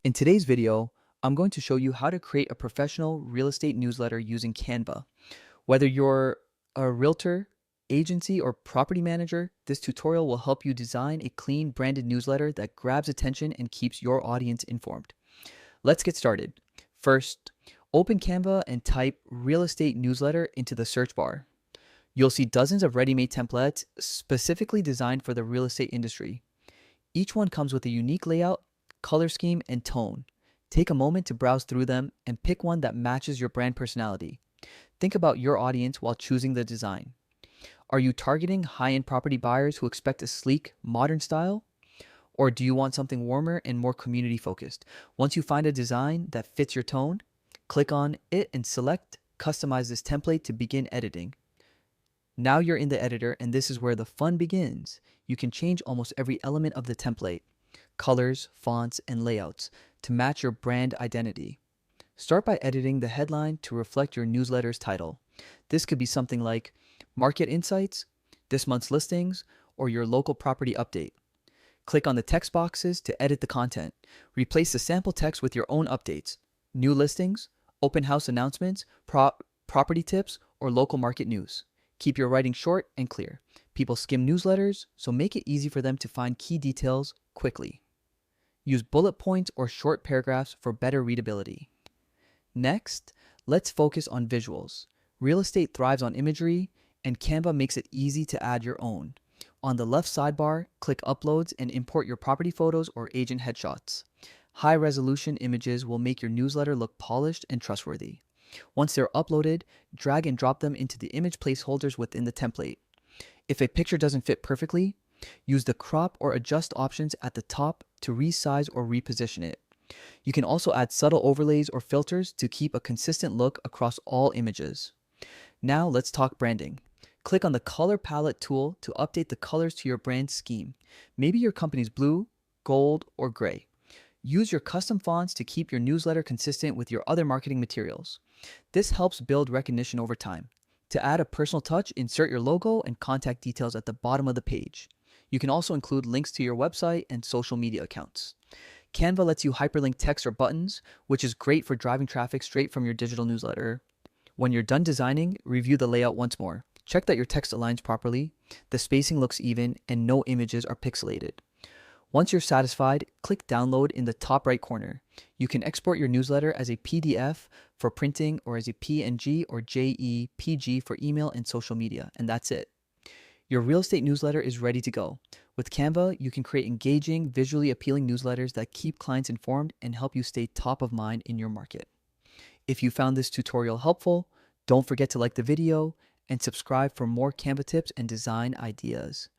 In today's video, I'm going to show you how to create a professional real estate newsletter using Canva. Whether you're a realtor, agency, or property manager, this tutorial will help you design a clean, branded newsletter that grabs attention and keeps your audience informed. Let's get started. First, open Canva and type real estate newsletter into the search bar. You'll see dozens of ready-made templates specifically designed for the real estate industry. Each one comes with a unique layout, color scheme, and tone. Take a moment to browse through them and pick one that matches your brand personality. Think about your audience while choosing the design. Are you targeting high-end property buyers who expect a sleek, modern style? Or do you want something warmer and more community-focused? Once you find a design that fits your tone, click on it and select Customize this template to begin editing. Now you're in the editor, and this is where the fun begins. You can change almost every element of the template, colors, fonts, and layouts to match your brand identity. Start by editing the headline to reflect your newsletter's title. This could be something like Market Insights, this month's listings, or your local property update. Click on the text boxes to edit the content. Replace the sample text with your own updates, new listings, open house announcements, property tips, or local market news. Keep your writing short and clear. People skim newsletters, so make it easy for them to find key details quickly. Use bullet points or short paragraphs for better readability. Next, let's focus on visuals. Real estate thrives on imagery, and Canva makes it easy to add your own. On the left sidebar, click Uploads and import your property photos or agent headshots. High-resolution images will make your newsletter look polished and trustworthy. Once they're uploaded, drag and drop them into the image placeholders within the template. If a picture doesn't fit perfectly, use the crop or adjust options at the top to resize or reposition it. You can also add subtle overlays or filters to keep a consistent look across all images. Now let's talk branding. Click on the Color Palette tool to update the colors to your brand scheme. Maybe your company's blue, gold, or gray. Use your custom fonts to keep your newsletter consistent with your other marketing materials. This helps build recognition over time. To add a personal touch, insert your logo and contact details at the bottom of the page. You can also include links to your website and social media accounts. Canva lets you hyperlink text or buttons, which is great for driving traffic straight from your digital newsletter. When you're done designing, review the layout once more. Check that your text aligns properly, the spacing looks even, and no images are pixelated. Once you're satisfied, click Download in the top right corner. You can export your newsletter as a PDF for printing or as a PNG or JPG for email and social media, and that's it. Your real estate newsletter is ready to go. With Canva, you can create engaging, visually appealing newsletters that keep clients informed and help you stay top of mind in your market. If you found this tutorial helpful, don't forget to like the video and subscribe for more Canva tips and design ideas.